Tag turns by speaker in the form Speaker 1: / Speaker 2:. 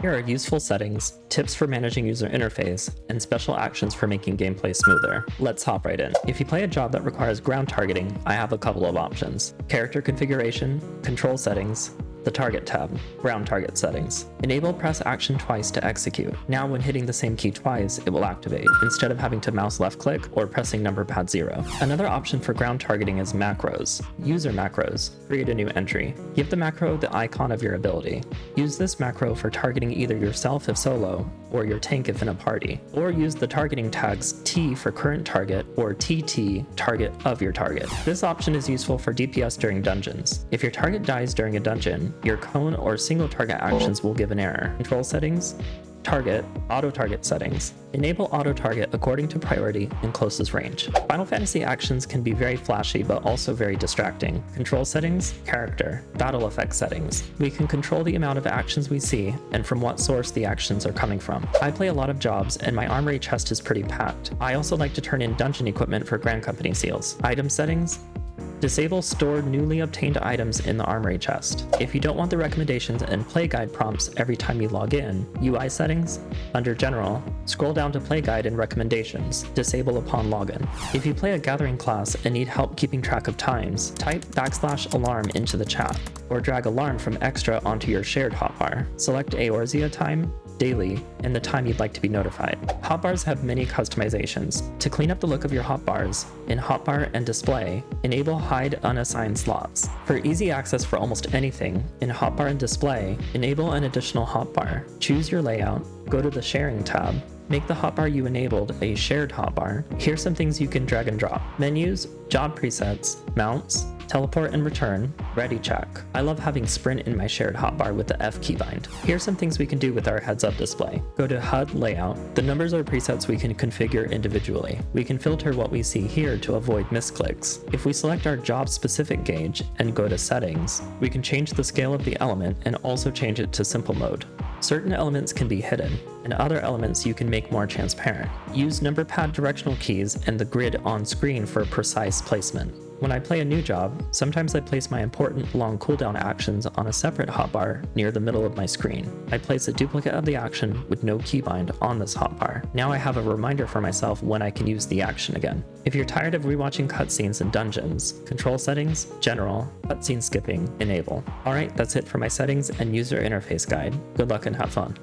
Speaker 1: Here are useful settings, tips for managing user interface, and special actions for making gameplay smoother. Let's hop right in. If you play a job that requires ground targeting, I have a couple of options. Character configuration, control settings, the target tab, ground target settings. Enable press action twice to execute. Now when hitting the same key twice, it will activate, instead of having to mouse left click or pressing number pad 0. Another option for ground targeting is macros. User macros. Create a new entry. Give the macro the icon of your ability. Use this macro for targeting either yourself if solo, or your tank if in a party. Or use the targeting tags T for current target or TT target of your target. This option is useful for DPS during dungeons. If your target dies during a dungeon, your cone or single target actions will give an error. Control settings, target, auto target settings. Enable auto target according to priority and closest range. Final Fantasy actions can be very flashy but also very distracting. Control settings, character, battle effect settings. We can control the amount of actions we see and from what source the actions are coming from. I play a lot of jobs and my Armory Chest is pretty packed. I also like to turn in dungeon equipment for Grand Company seals. Item settings, disable stored newly obtained items in the Armory Chest. If you don't want the recommendations and Playguide prompts every time you log in, UI settings, under General, scroll down to Playguide and Recommendations, disable upon login. If you play a Gathering class and need help keeping track of times, type \alarm into the chat, or drag alarm from extra onto your shared hotbar. Select Eorzea time, daily, and the time you'd like to be notified. Hotbars have many customizations. To clean up the look of your hotbars, in Hotbar and Display, enable hide unassigned slots. For easy access for almost anything, in Hotbar and Display, enable an additional hotbar. Choose your layout, go to the Sharing tab, make the hotbar you enabled a shared hotbar. Here's some things you can drag and drop. Menus, job presets, mounts, teleport and return, ready check. I love having sprint in my shared hotbar with the F keybind. Here's some things we can do with our heads-up display. Go to HUD Layout. The numbers are presets we can configure individually. We can filter what we see here to avoid misclicks. If we select our job-specific gauge and go to Settings, we can change the scale of the element and also change it to simple mode. Certain elements can be hidden, and other elements you can make more transparent. Use number pad directional keys and the grid on screen for precise placement. When I play a new job, sometimes I place my important long cooldown actions on a separate hotbar near the middle of my screen. I place a duplicate of the action with no keybind on this hotbar. Now I have a reminder for myself when I can use the action again. If you're tired of rewatching cutscenes in dungeons, control settings, general, cutscene skipping, enable. Alright, that's it for my settings and user interface guide. Good luck and have fun.